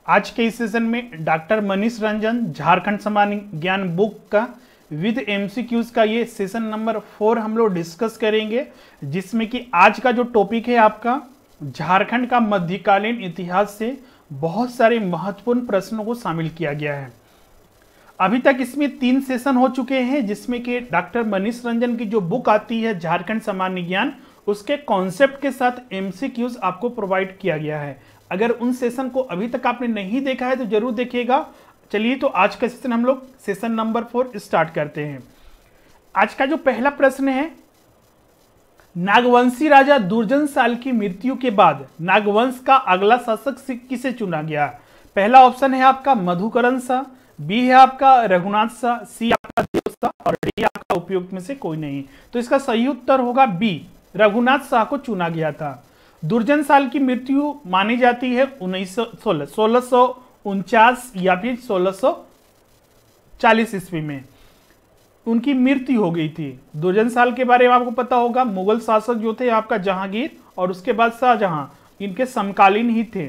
आज के इस सेशन में डॉक्टर मनीष रंजन झारखंड सामान्य ज्ञान बुक का विद एमसीक्यूज का ये सेशन नंबर 4 हम लोग डिस्कस करेंगे, जिसमें कि आज का जो टॉपिक है आपका झारखंड का मध्यकालीन इतिहास से बहुत सारे महत्वपूर्ण प्रश्नों को शामिल किया गया है। अभी तक इसमें 3 सेशन हो चुके हैं, जिसमें कि डॉक्टर मनीष रंजन की जो बुक आती है झारखंड सामान्य ज्ञान, उसके कॉन्सेप्ट के साथ एमसीक्यूज आपको प्रोवाइड किया गया है। अगर उन सेशन को अभी तक आपने नहीं देखा है तो जरूर देखिएगा। चलिए तो आज का सेशन हम लोग सेशन नंबर 4 स्टार्ट करते हैं। आज का जो पहला प्रश्न है, नागवंशी राजा दुर्जन साल की मृत्यु के बाद नागवंश का अगला शासक किसे चुना गया? पहला ऑप्शन है आपका मधुकरण शाह, बी है आपका रघुनाथ शाह, सी आपका देव शाह और डी आपका उपयुक्त में से कोई नहीं। तो इसका सही उत्तर होगा बी, रघुनाथ शाह को चुना गया था। दुर्जन साल की मृत्यु मानी जाती है 1649 या फिर 1640 ईस्वी में उनकी मृत्यु हो गई थी। दुर्जन साल के बारे में आपको पता होगा, मुगल शासक जो थे आपका जहांगीर और उसके बाद शाहजहां, इनके समकालीन ही थे।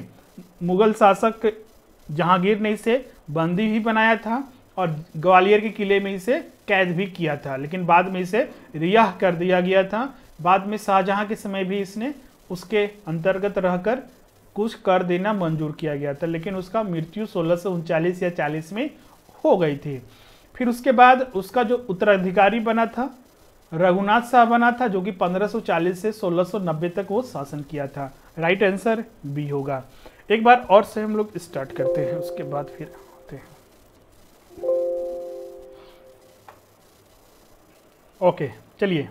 मुगल शासक जहांगीर ने इसे बंदी भी बनाया था और ग्वालियर के किले में इसे कैद भी किया था, लेकिन बाद में इसे रिहा कर दिया गया था। बाद में शाहजहां के समय भी इसने उसके अंतर्गत रहकर कुछ कर देना मंजूर किया गया था, लेकिन उसका मृत्यु 1639 या 40 में हो गई थी। फिर उसके बाद उसका जो उत्तराधिकारी बना था रघुनाथ शाह बना था, जो कि 1540 से 1690 तक वो शासन किया था। राइट आंसर बी होगा। एक बार और से हम लोग स्टार्ट करते हैं, उसके बाद फिर होते हैं। ओके, चलिए।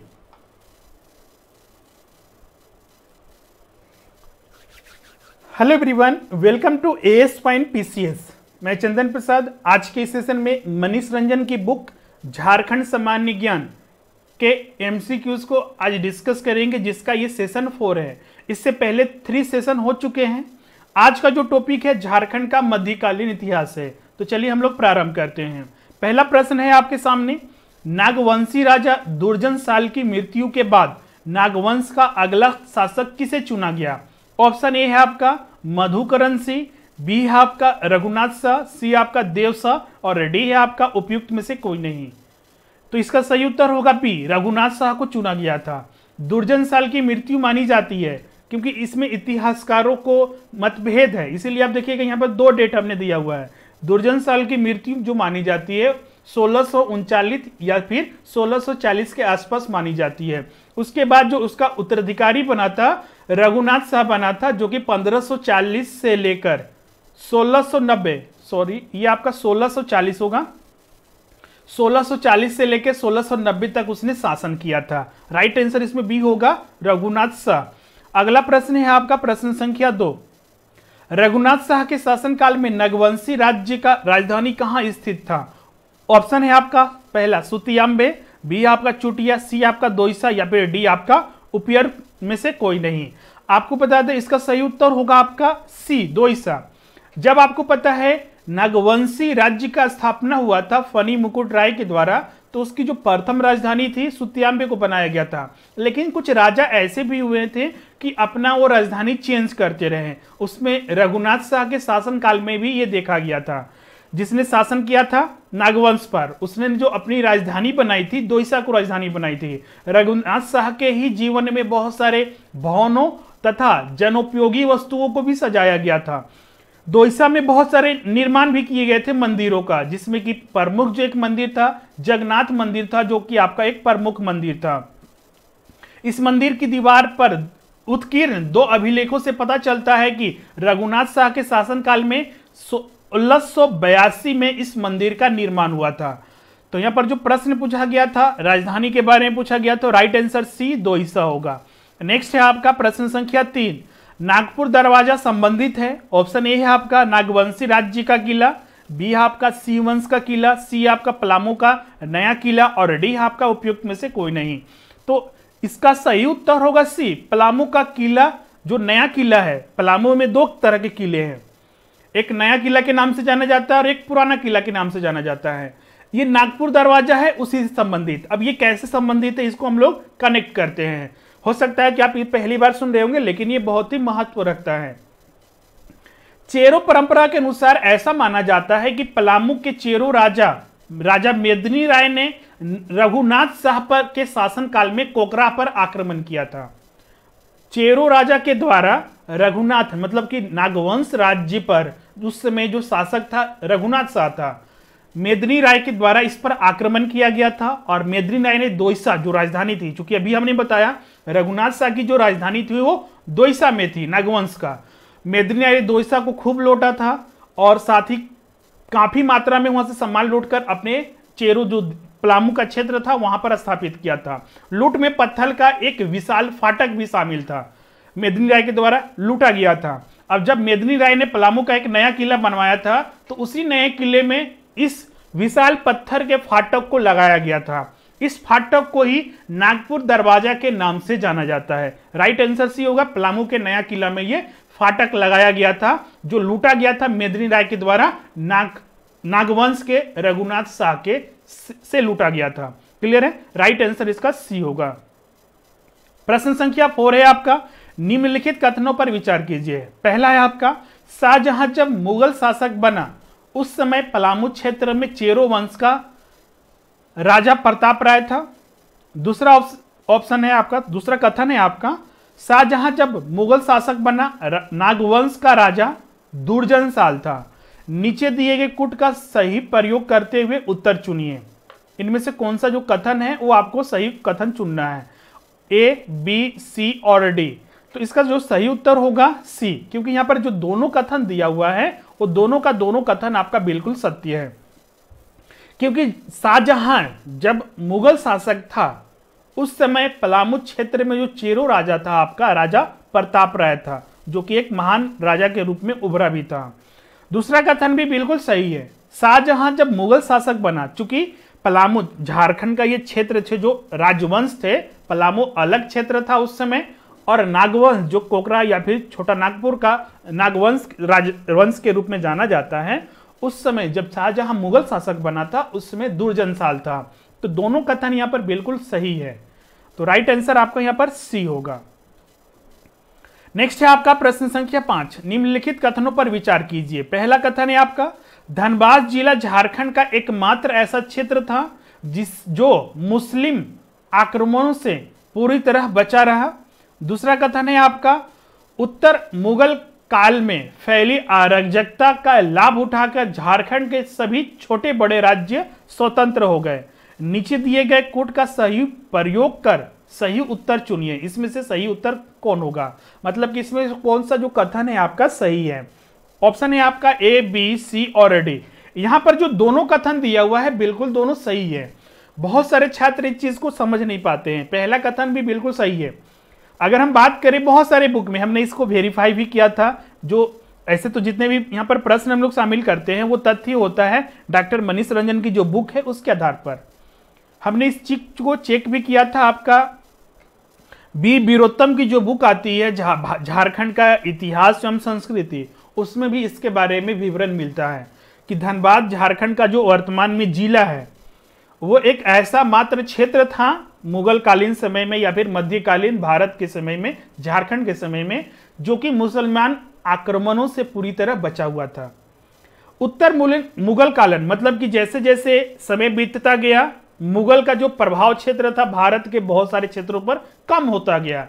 Hello everyone, welcome to AS fine PCS. मैं चंदन प्रसाद। आज के सेशन में मनीष रंजन की बुक झारखंड सामान्य ज्ञान के एमसीक्यूज को आज डिस्कस करेंगे, जिसका ये सेशन 4 है। इससे पहले 3 सेशन हो चुके हैं। आज का जो टॉपिक है झारखंड का मध्यकालीन इतिहास है। तो चलिए हम लोग प्रारंभ करते हैं। पहला प्रश्न है आपके सामने, नागवंशी राजा दुर्जन साल की मृत्यु के बाद नागवंश का अगला शासक किसे चुना गया? ऑप्शन ए है आपका मधुकरण सिंह, बी है आपका रघुनाथ शाह, सी आपका देव शाह और डी है आपका उपयुक्त में से कोई नहीं। तो इसका सही उत्तर होगा बी, रघुनाथ शाह को चुना गया था। दुर्जन साल की मृत्यु मानी जाती है क्योंकि इसमें इतिहासकारों को मतभेद है, इसीलिए आप देखिएगा यहाँ पर 2 डेट हमने दिया हुआ है। दुर्जन साल की मृत्यु जो मानी जाती है 1639 या फिर 1640 के आसपास मानी जाती है। उसके बाद जो उसका उत्तराधिकारी बना था रघुनाथ शाह बना था, जो कि 1540 से लेकर 1690, सॉरी ये आपका 1640 होगा, 1640 से लेकर 1690 तक उसने शासन किया था। राइट आंसर इसमें बी होगा, रघुनाथ शाह। अगला प्रश्न है आपका प्रश्न संख्या 2। रघुनाथ शाह के शासनकाल में नगवंशी राज्य का राजधानी कहां स्थित था? ऑप्शन है आपका पहला सुतियाम्बे, बी आपका चुटिया, सी आपका दोईसा या फिर डी आपका उपयर में से कोई नहीं। आपको बता दें इसका सही उत्तर होगा आपका सी, दोईसा। जब आपको पता है नागवंशी राज्य का स्थापना हुआ था फनी मुकुट राय के द्वारा, तो उसकी जो प्रथम राजधानी थी सुतियाम्बे को बनाया गया था। लेकिन कुछ राजा ऐसे भी हुए थे कि अपना वो राजधानी चेंज करते रहे। उसमें रघुनाथ शाह के शासनकाल में भी ये देखा गया था। जिसने शासन किया था नागवंश पर, उसने जो अपनी राजधानी बनाई थी दोईसा को राजधानी बनाई थी। रघुनाथ शाह के ही जीवन में बहुत सारे भवनों तथा जनोपयोगी वस्तुओं को भी सजाया गया था। दोईसा में बहुत सारे निर्माण भी किए गए थे मंदिरों का, जिसमें कि प्रमुख जो एक मंदिर था जगन्नाथ मंदिर था, जो कि आपका एक प्रमुख मंदिर था। इस मंदिर की दीवार पर उत्कीर्ण 2 अभिलेखों से पता चलता है कि रघुनाथ शाह के शासनकाल में 1682 में इस मंदिर का निर्माण हुआ था। तो यहां पर जो प्रश्न पूछा गया था राजधानी के बारे में पूछा गया, तो राइट आंसर सी, दोईसा होगा। नेक्स्ट है आपका प्रश्न संख्या 3। नागपुर दरवाजा संबंधित है। ऑप्शन ए है आपका नागवंशी राज्य का किला, बी है आपका सी वंश का किला, सी आपका पलामू का नया किला और डी है आपका उपयुक्त में से कोई नहीं। तो इसका सही उत्तर होगा सी, पलामू का किला जो नया किला है। पलामू में 2 तरह के किले हैं, एक नया किला के नाम से जाना जाता है और एक पुराना किला के नाम से जाना जाता है। ये नागपुर दरवाजा है उसी से संबंधित। अब ये कैसे संबंधित है इसको हम लोग कनेक्ट करते हैं। हो सकता है कि आप ये पहली बार सुन रहे होंगे, लेकिन ये बहुत ही महत्व रखता है। चेरो परंपरा के अनुसार ऐसा माना जाता है कि पलामू के चेरो राजा मेदिनी राय ने रघुनाथ शाह पर के शासन काल में कोकरा पर आक्रमण किया था। चेरो राजा के द्वारा रघुनाथ मतलब कि नागवंश राज्य पर उस समय जो शासक था रघुनाथ शाह था, मेदिनी राय के द्वारा इस पर आक्रमण किया गया था। और मेदिनी राय ने दोईसा जो राजधानी थी, चूंकि अभी हमने बताया रघुनाथ शाह की जो राजधानी थी वो दोईसा में थी नागवंश का, मेदिनी राय ने दोईसा को खूब लूटा था और साथ ही काफी मात्रा में वहां से सामान लूटकर अपने चेरो जो पलामू का क्षेत्र था वहां पर स्थापित किया था। लूट में पत्थर का एक विशाल फाटक भी शामिल था, मेदिनी राय के द्वारा लूटा गया था। अब जब मेदिनी राय ने पलामू का एक नया किला बनवाया था तो उसी नए किले में इस विशाल पत्थर के फाटक को लगाया गया था। इस फाटक को ही नागपुर दरवाजा के नाम से जाना जाता है। राइट आंसर सी होगा, पलामू के नया किला में यह फाटक लगाया गया था जो लूटा गया था मेदिनी राय के द्वारा नागवंश के रघुनाथ शाह के से लूटा गया था। क्लियर है, राइट आंसर इसका सी होगा। प्रश्न संख्या 4 है आपका, निम्नलिखित कथनों पर विचार कीजिए। पहला है आपका, शाहजहां जब मुगल शासक बना उस समय पलामू क्षेत्र में चेरो वंश का राजा प्रताप राय था। दूसरा ऑप्शन है आपका, दूसरा कथन है आपका, शाहजहां जब मुगल शासक बना नागवंश का राजा दुर्जनशाल था। नीचे दिए गए कूट का सही प्रयोग करते हुए उत्तर चुनिए। इनमें से कौन सा जो कथन है वो आपको सही कथन चुनना है, ए, बी, सी और डी। तो इसका जो सही उत्तर होगा सी, क्योंकि यहां पर जो दोनों कथन दिया हुआ है वो दोनों का दोनों कथन आपका बिल्कुल सत्य है। क्योंकि शाहजहां जब मुगल शासक था उस समय पलामू क्षेत्र में जो चेरो राजा था आपका राजा प्रताप राय था, जो कि एक महान राजा के रूप में उभरा भी था। दूसरा कथन भी बिल्कुल सही है, शाहजहां जब मुगल शासक बना, चूंकि पलामू झारखंड का ये क्षेत्र थे जो राजवंश थे, पलामू अलग क्षेत्र था उस समय, और नागवंश जो कोकरा या फिर छोटा नागपुर का नागवंश राजवंश के रूप में जाना जाता है, उस समय जब शाहजहां मुगल शासक बना था उस समय दुर्जनशाल था। तो दोनों कथन यहां पर बिल्कुल सही है, तो राइट आंसर आपका यहां पर सी होगा। नेक्स्ट है आपका प्रश्न संख्या 5, निम्नलिखित कथनों पर विचार कीजिए। पहला कथन है आपका, धनबाद जिला झारखंड का एकमात्र ऐसा क्षेत्र था जो मुस्लिम आक्रमणों से पूरी तरह बचा रहा। दूसरा कथन है आपका, उत्तर मुगल काल में फैली अराजकता का लाभ उठाकर झारखंड के सभी छोटे बड़े राज्य स्वतंत्र हो गए। नीचे दिए गए कूट का सही प्रयोग कर सही उत्तर चुनिए। इसमें से सही उत्तर कौन होगा, मतलब कि इसमें कौन सा जो कथन है आपका सही है। ऑप्शन है आपका ए, बी, सी और डी। यहां पर जो दोनों कथन दिया हुआ है बिल्कुल दोनों सही है। बहुत सारे छात्र इस चीज को समझ नहीं पाते हैं। पहला कथन भी बिल्कुल सही है। अगर हम बात करें बहुत सारे बुक में हमने इसको वेरीफाई भी किया था, जो ऐसे तो जितने भी यहाँ पर प्रश्न हम लोग शामिल करते हैं वो तथ्य होता है डॉक्टर मनीष रंजन की जो बुक है उसके आधार पर। हमने इस चीज को चेक भी किया था, आपका बी वीरोत्तम की जो बुक आती है झारखंड का इतिहास एवं संस्कृति, उसमें भी इसके बारे में विवरण मिलता है कि धनबाद झारखंड का जो वर्तमान में जिला है वो एक ऐसा मात्र क्षेत्र था मुगल कालीन समय में या फिर मध्यकालीन भारत के समय में, झारखंड के समय में, जो कि मुसलमान आक्रमणों से पूरी तरह बचा हुआ था। उत्तर मुगल कालीन मतलब कि जैसे जैसे समय बीतता गया मुगल का जो प्रभाव क्षेत्र था भारत के बहुत सारे क्षेत्रों पर कम होता गया।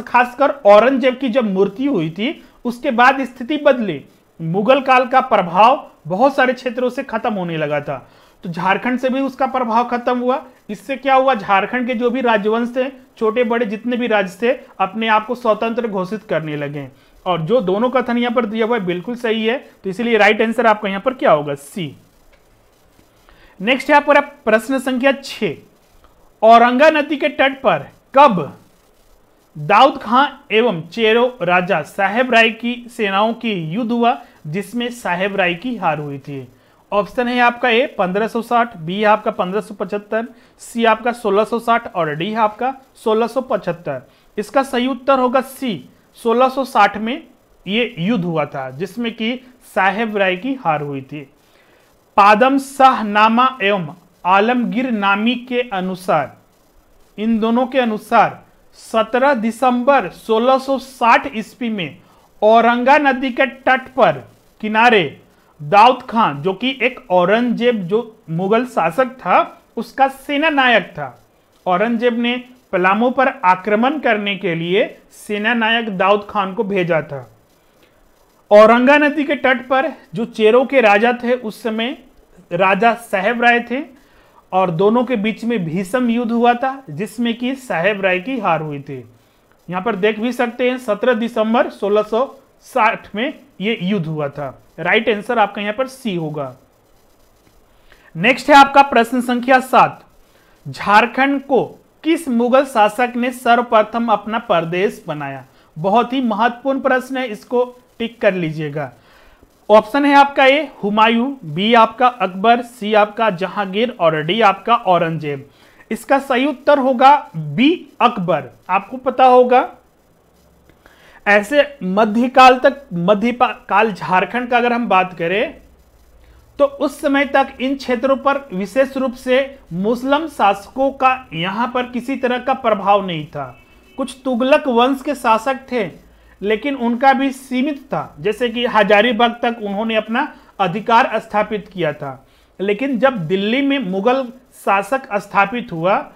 खासकर औरंगजेब की जब मृत्यु हुई थी उसके बाद स्थिति बदली, मुगल काल का प्रभाव बहुत सारे क्षेत्रों से खत्म होने लगा था। तो झारखंड से भी उसका प्रभाव खत्म हुआ। इससे क्या हुआ, झारखंड के जो भी राजवंश थे, छोटे बड़े जितने भी राज्य थे, अपने आप को स्वतंत्र घोषित करने लगे। और जो दोनों कथन यहां पर दिया हुआ है बिल्कुल सही है, तो इसलिए राइट आंसर आपका यहां पर क्या होगा, सी। नेक्स्ट है पर प्रश्न संख्या 6, औरंगा नदी के तट पर कब दाऊद खां एवं चेरो राजा साहेब राय की सेनाओं की युद्ध हुआ जिसमें साहेब राय की हार हुई थी। ऑप्शन है आपका ए 1560, बी आपका 1575, सी आपका 1660 और डी आपका 1675। इसका सही उत्तर होगा सी, 1660 में ये युद्ध हुआ था जिसमें कि साहेब राय की हार हुई थी। पादम शाहनामा एवं आलमगीर नामी के अनुसार, इन दोनों के अनुसार 17 दिसंबर 1660 ईस्वी में औरंगा नदी के तट पर किनारे दाऊद खान जो कि एक औरंगजेब जो मुगल शासक था उसका सेना नायक था। औरंगजेब ने पलामू पर आक्रमण करने के लिए सेना नायक दाऊद खान को भेजा था। औरंगा नदी के तट पर जो चेरों के राजा थे उस समय राजा साहेब राय थे और दोनों के बीच में भीषण युद्ध हुआ था जिसमें कि साहेब राय की हार हुई थी। यहां पर देख भी सकते हैं 17 दिसंबर 1660 में यह युद्ध हुआ था। राइट आंसर आपका यहां पर सी होगा। नेक्स्ट है आपका प्रश्न संख्या 7। झारखंड को किस मुगल शासक ने सर्वप्रथम अपना प्रदेश बनाया? बहुत ही महत्वपूर्ण प्रश्न है, इसको टिक कर लीजिएगा। ऑप्शन है आपका ए हुमायूं, बी आपका अकबर, सी आपका जहांगीर और डी आपका औरंगजेब। इसका सही उत्तर होगा बी अकबर। आपको पता होगा ऐसे मध्यकाल झारखंड का अगर हम बात करें तो उस समय तक इन क्षेत्रों पर विशेष रूप से मुस्लिम शासकों का यहां पर किसी तरह का प्रभाव नहीं था। कुछ तुगलक वंश के शासक थे लेकिन उनका भी सीमित था, जैसे कि हजारीबाग तक उन्होंने अपना अधिकार स्थापित किया था। लेकिन जब दिल्ली में मुगल शासक स्थापित हुआ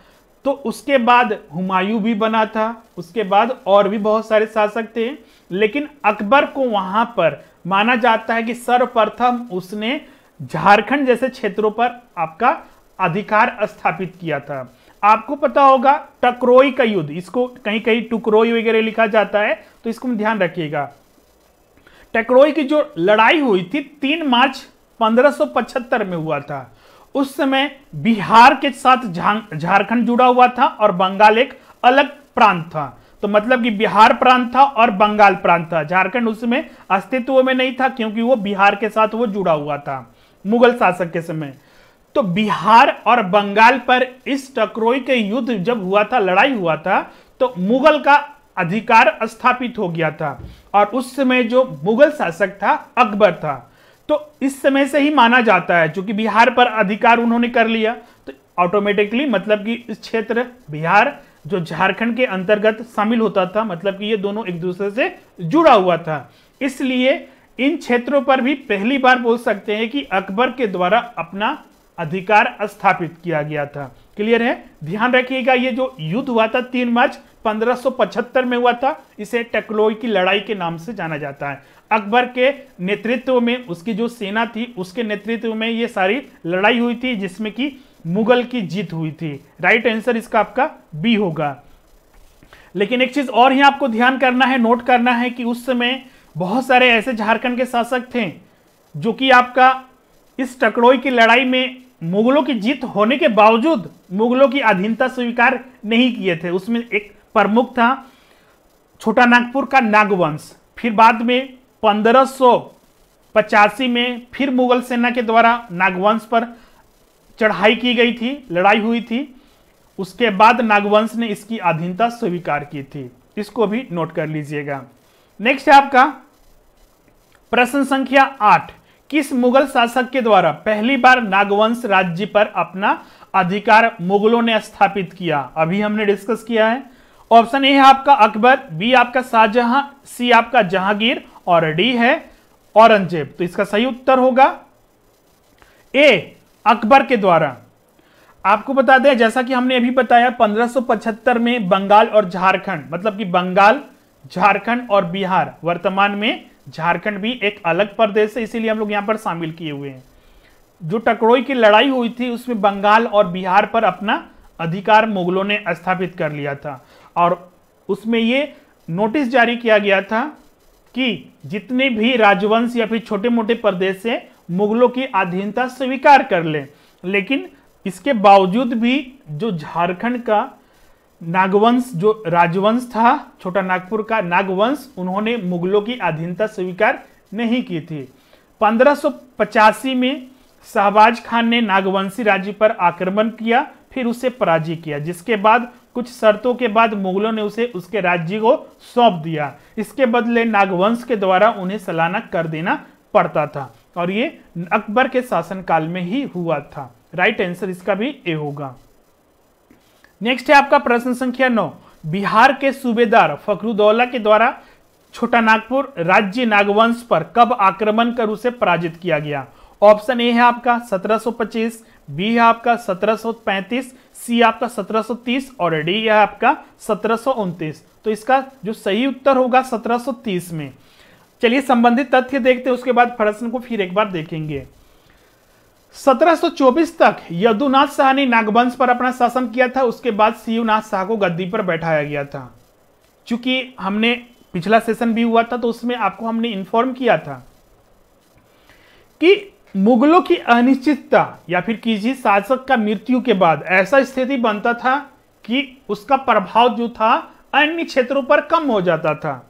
तो उसके बाद हुमायूं भी बना था, उसके बाद और भी बहुत सारे शासक थे, लेकिन अकबर को वहां पर माना जाता है कि सर्वप्रथम उसने झारखंड जैसे क्षेत्रों पर आपका अधिकार स्थापित किया था। आपको पता होगा टकरोई का युद्ध, इसको कहीं कहीं टुकरोई वगैरह लिखा जाता है तो इसको ध्यान रखिएगा। टकरोई की जो लड़ाई हुई थी 3 मार्च 1575 में हुआ था। उस समय बिहार के साथ झारखंड जुड़ा हुआ था और बंगाल एक अलग प्रांत था। तो मतलब कि बिहार प्रांत था और बंगाल प्रांत था। झारखंड उसमें अस्तित्व में नहीं था क्योंकि वो बिहार के साथ वो जुड़ा हुआ था मुगल शासक के समय। तो बिहार और बंगाल पर इस टकरोई के युद्ध जब हुआ था, लड़ाई हुआ था, तो मुगल का अधिकार स्थापित हो गया था और उस समय जो मुगल शासक था अकबर था। तो इस समय से ही माना जाता है क्योंकि बिहार पर अधिकार उन्होंने कर लिया तो ऑटोमेटिकली मतलब कि इस क्षेत्र बिहार जो झारखंड के अंतर्गत शामिल होता था, मतलब कि ये दोनों एक दूसरे से जुड़ा हुआ था। इसलिए इन क्षेत्रों पर भी पहली बार बोल सकते हैं कि अकबर के द्वारा अपना अधिकार स्थापित किया गया था। क्लियर है? ध्यान रखिएगा ये जो युद्ध हुआ था 3 मार्च 1575 में हुआ था, इसे टकरोई की लड़ाई के नाम से जाना जाता है। अकबर के नेतृत्व में उसकी जो सेना थी उसके नेतृत्व में ये सारी लड़ाई हुई थी जिसमें कि मुगल की जीत हुई थी। राइट आंसर इसका आपका बी होगा। लेकिन एक चीज और ही आपको ध्यान करना है, नोट करना है कि उस समय बहुत सारे ऐसे झारखंड के शासक थे जो कि आपका इस टकरोई की लड़ाई में मुगलों की जीत होने के बावजूद मुगलों की अधीनता स्वीकार नहीं किए थे। उसमें एक प्रमुख था छोटा नागपुर का नागवंश। फिर बाद में 1585 में फिर मुगल सेना के द्वारा नागवंश पर चढ़ाई की गई थी, लड़ाई हुई थी। उसके बाद नागवंश ने इसकी अधीनता स्वीकार की थी। इसको भी नोट कर लीजिएगा। नेक्स्ट है आपका प्रश्न संख्या 8। किस मुगल शासक के द्वारा पहली बार नागवंश राज्य पर अपना अधिकार मुगलों ने स्थापित किया? अभी हमने डिस्कस किया है। ऑप्शन ए है आपका अकबर, बी आपका शाहजहां, सी आपका जहांगीर और डी है औरंगजेब। तो इसका सही उत्तर होगा ए अकबर के द्वारा। आपको बता दें जैसा कि हमने अभी बताया 1575 में बंगाल और झारखंड, मतलब कि बंगाल, झारखंड और बिहार, वर्तमान में झारखंड भी एक अलग प्रदेश है इसीलिए हम लोग यहां पर शामिल किए हुए हैं। जो टकरोई की लड़ाई हुई थी उसमें बंगाल और बिहार पर अपना अधिकार मुगलों ने स्थापित कर लिया था और उसमें यह नोटिस जारी किया गया था कि जितने भी राजवंश या फिर छोटे मोटे प्रदेश से मुगलों की अधीनता स्वीकार कर ले, लेकिन इसके बावजूद भी जो झारखंड का नागवंश जो राजवंश था, छोटा नागपुर का नागवंश, उन्होंने मुगलों की अधीनता स्वीकार नहीं की थी। 1585 में शहबाज खान ने नागवंशी राज्य पर आक्रमण किया, फिर उसे पराजित किया, जिसके बाद कुछ शर्तों के बाद मुगलों ने उसे उसके राज्य को सौंप दिया। इसके बदले नागवंश के द्वारा उन्हें सालाना कर देना पड़ता था और ये अकबर के शासनकाल में ही हुआ था। राइट आंसर इसका भी ए होगा। नेक्स्ट है आपका प्रश्न संख्या 9। बिहार के सूबेदार फखरुद्दौला के द्वारा छोटा नागपुर राज्य नागवंश पर कब आक्रमण कर उसे पराजित किया गया? ऑप्शन ए है आपका 1725, बी है आपका 1735, सी आपका 1730 और डी है आपका 1729। तो इसका जो सही उत्तर होगा 1730 में। चलिए संबंधित तथ्य देखते हैं, उसके बाद प्रश्न को फिर एक बार देखेंगे। 1724 तक यदुनाथ शाह ने नागवंश पर अपना शासन किया था। उसके बाद शिवनाथ शाह को गद्दी पर बैठाया गया था। चूंकि हमने पिछला सेशन भी हुआ था तो उसमें आपको हमने इन्फॉर्म किया था कि मुगलों की अनिश्चितता या फिर किसी शासक का मृत्यु के बाद ऐसा स्थिति बनता था कि उसका प्रभाव जो था अन्य क्षेत्रों पर कम हो जाता था।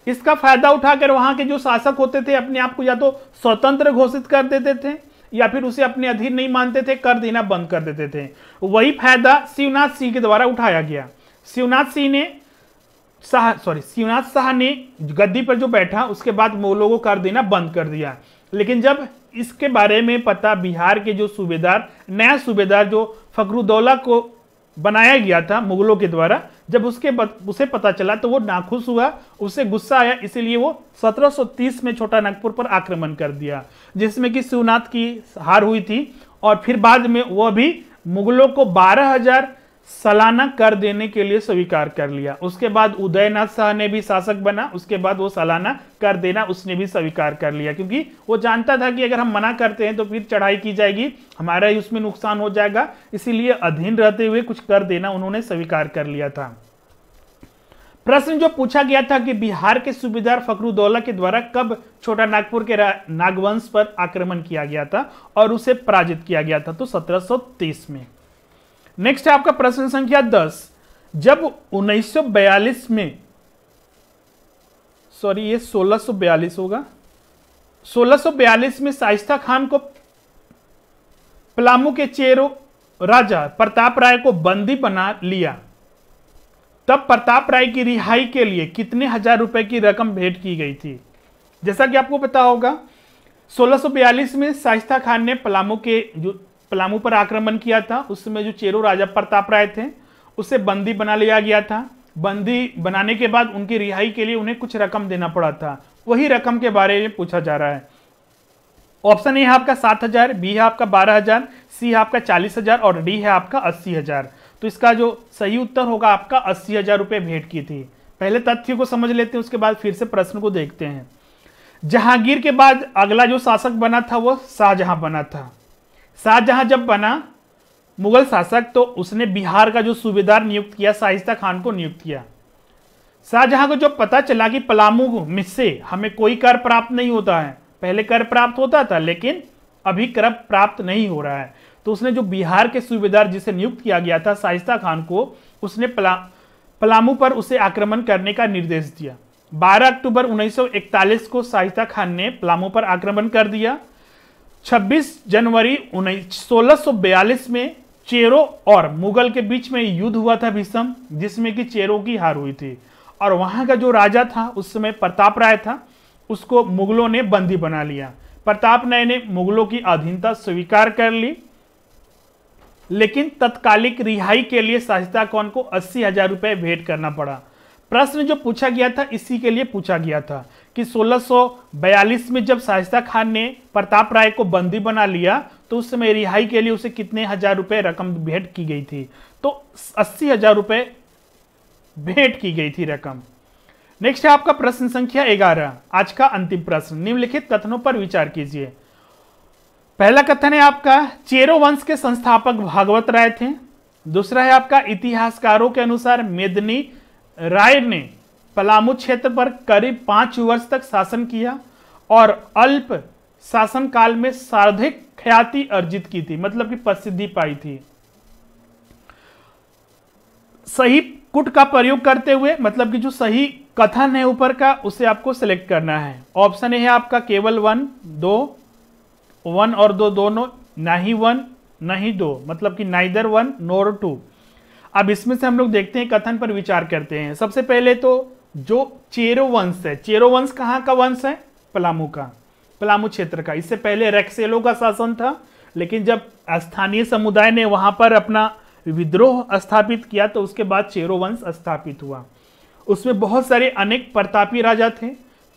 इसका फायदा उठाकर वहां के जो शासक होते थे अपने आप को या तो स्वतंत्र घोषित कर देते थे या फिर उसे अपने अधीन नहीं मानते थे, कर देना बंद कर देते थे। वही फायदा शिवनाथ सिंह के द्वारा उठाया गया। शिवनाथ शाह ने गद्दी पर जो बैठा उसके बाद मुगलों को कर देना बंद कर दिया। लेकिन जब इसके बारे में पता बिहार के जो सूबेदार, नया सूबेदार जो फखरुद्दौला को बनाया गया था मुगलों के द्वारा, जब उसे पता चला तो वो नाखुश हुआ, उसे गुस्सा आया, इसीलिए वो 1730 में छोटा नागपुर पर आक्रमण कर दिया, जिसमें कि शिवनाथ की हार हुई थी। और फिर बाद में वो भी मुगलों को 12,000 सालाना कर देने के लिए स्वीकार कर लिया। उसके बाद उदयनाथ शाह ने भी शासक बना, उसके बाद वो सालाना कर देना उसने भी स्वीकार कर लिया, क्योंकि वो जानता था कि अगर हम मना करते हैं तो फिर चढ़ाई की जाएगी, हमारा ही उसमें नुकसान हो जाएगा, इसीलिए अधीन रहते हुए कुछ कर देना उन्होंने स्वीकार कर लिया था। प्रश्न जो पूछा गया था कि बिहार के सूबेदार फखरुद्दौला के द्वारा कब छोटा नागपुर के नागवंश पर आक्रमण किया गया था और उसे पराजित किया गया था, तो 1730 में। नेक्स्ट है आपका प्रश्न संख्या 10। जब 1942 में, सॉरी ये 1642 होगा, 1642 में शाइस्ता खान को पलामू के चेरो राजा प्रताप राय को बंदी बना लिया, तब प्रताप राय की रिहाई के लिए कितने हजार रुपए की रकम भेंट की गई थी? जैसा कि आपको पता होगा 1642 में शाइस्ता खान ने पलामू पर आक्रमण किया था। उस समय जो चेरो राजा प्रताप राय थे उसे बंदी बना लिया गया था। बंदी बनाने के बाद उनकी रिहाई के लिए उन्हें कुछ रकम देना पड़ा था, वही रकम के बारे में पूछा जा रहा है। ऑप्शन ए है आपका 7,000, बी है आपका 12,000, सी है आपका 40,000 और डी है आपका 80,000। तो इसका जो सही उत्तर होगा आपका 80,000 रुपए भेंट की थी। पहले तथ्य को समझ लेते हैं, उसके बाद फिर से प्रश्न को देखते हैं। जहांगीर के बाद अगला जो शासक बना था वो शाहजहां बना था। शाहजहां जब बना मुगल शासक तो उसने बिहार का जो सूबेदार नियुक्त किया, शाइस्ता खान को नियुक्त किया। शाहजहां को जब पता चला कि पलामू में से हमें कोई कर प्राप्त नहीं होता है, पहले कर प्राप्त होता था लेकिन अभी कर प्राप्त नहीं हो रहा है, तो उसने जो बिहार के सूबेदार जिसे नियुक्त किया गया था शाइस्ता खान को, उसने पलामू पर उसे आक्रमण करने का निर्देश दिया। 12 अक्टूबर 1941 को शाइस्ता खान ने पलामू पर आक्रमण कर दिया। 26 जनवरी 1642 में चेरो और मुगल के बीच में युद्ध हुआ था भीषम, जिसमें कि चेरो की हार हुई थी। और वहां का जो राजा था उस समय प्रताप राय था, उसको मुगलों ने बंदी बना लिया। प्रताप राय ने मुगलों की अधीनता स्वीकार कर ली, लेकिन तत्कालिक रिहाई के लिए शाइस्ता खान को 80,000 रुपए भेंट करना पड़ा। प्रश्न जो पूछा गया था इसी के लिए पूछा गया था कि 1642 में जब शाइस्ता खान ने प्रताप राय को बंदी बना लिया तो उस समय रिहाई के लिए उसे कितने हजार रुपए रकम भेंट की गई थी? तो 80,000 रुपए भेंट की गई थी रकम। नेक्स्ट है आपका प्रश्न संख्या 11, आज का अंतिम प्रश्न। निम्नलिखित कथनों पर विचार कीजिए। पहला कथन है आपका चेरो वंश के संस्थापक भागवत राय थे। दूसरा है आपका इतिहासकारों के अनुसार मेदिनी राय ने पलामू क्षेत्र पर करीब 5 वर्ष तक शासन किया और अल्प शासन काल में सर्वाधिक ख्याति अर्जित की थी, मतलब कि प्रसिद्धि पाई थी। सही कुट का प्रयोग करते हुए, मतलब कि जो सही कथन है ऊपर का उसे आपको सिलेक्ट करना है। ऑप्शन ए है आपका केवल 1 और 2 दोनों, ना ही 1 ना ही 2, मतलब कि नाइदर 1 नोर 2। अब इसमें से हम लोग देखते हैं, कथन पर विचार करते हैं। सबसे पहले तो जो चेरो वंश है, चेरो वंश कहाँ का वंश है? पलामू का, पलामू क्षेत्र का। इससे पहले रैक्सेलो का शासन था, लेकिन जब स्थानीय समुदाय ने वहां पर अपना विद्रोह स्थापित किया तो उसके बाद चेरो वंश स्थापित हुआ। उसमें बहुत सारे अनेक प्रतापी राजा थे।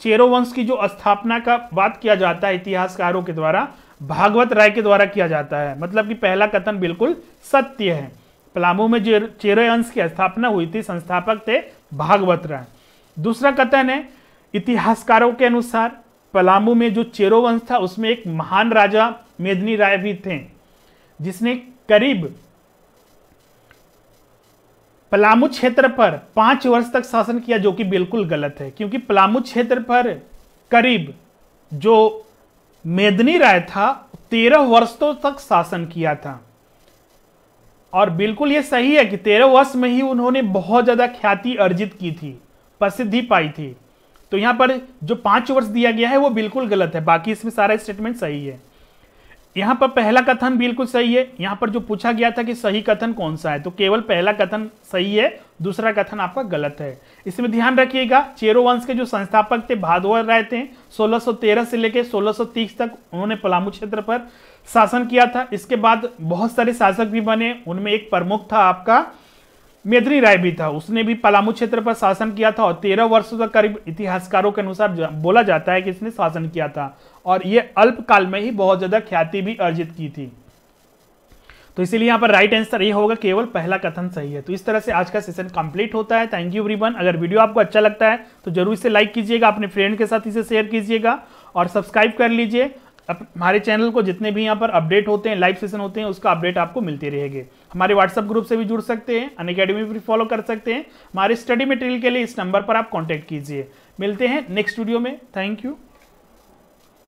चेरो वंश की जो स्थापना का बात किया जाता है इतिहासकारों के द्वारा, भागवत राय के द्वारा किया जाता है। मतलब कि पहला कथन बिल्कुल सत्य है। पलामू में जो चेरो वंश की स्थापना हुई थी, संस्थापक थे भागवत राय। दूसरा कथन है, इतिहासकारों के अनुसार पलामू में जो चेरो वंश था उसमें एक महान राजा मेदिनी राय भी थे, जिसने करीब पलामू क्षेत्र पर 5 वर्ष तक शासन किया, जो कि बिल्कुल गलत है, क्योंकि पलामू क्षेत्र पर करीब जो मेदिनी राय था 13 वर्षों तक शासन किया था। और बिल्कुल ये सही है कि 13 वर्ष में ही उन्होंने बहुत ज्यादा ख्याति अर्जित की थी, प्रसिद्धि पाई थी। तो यहां पर जो 5 वर्ष दिया गया है वो बिल्कुल गलत है, बाकी इसमें सारा स्टेटमेंट सही है। यहां पर पहला कथन बिल्कुल सही है। यहां पर जो पूछा गया था कि सही कथन कौन सा है, तो केवल पहला कथन सही है, दूसरा कथन आपका गलत है। इसमें ध्यान रखिएगा, चेरो वंश के जो संस्थापक थे भागवत राय थे। 1613 से लेकर 1630 तक उन्होंने पलामू क्षेत्र पर शासन किया था। इसके बाद बहुत सारे शासक भी बने, उनमें एक प्रमुख था आपका मेदिनी राय भी था, उसने भी पलामू क्षेत्र पर शासन किया था और 13 वर्षों तक करीब इतिहासकारों के अनुसार बोला जाता है कि इसने शासन किया था। और ये अल्पकाल में ही बहुत ज्यादा ख्याति भी अर्जित की थी। तो इसीलिए यहाँ पर राइट आंसर ये होगा, केवल पहला कथन सही है। तो इस तरह से आज का सेशन कंप्लीट होता है। Thank you everyone. अगर वीडियो आपको अच्छा लगता है तो जरूर इसे लाइक कीजिएगा, अपने फ्रेंड के साथ इसे शेयर कीजिएगा और सब्सक्राइब कर लीजिए। हमारे चैनल को जितने भी यहाँ पर अपडेट होते हैं, लाइव सेशन होते हैं, उसका अपडेट आपको मिलते रहेंगे। हमारे व्हाट्सएप ग्रुप से भी जुड़ सकते हैं, अनअकैडमी भी फॉलो कर सकते हैं। हमारे स्टडी मटेरियल के लिए इस नंबर पर आप कांटेक्ट कीजिए। मिलते हैं नेक्स्ट वीडियो में। Thank you.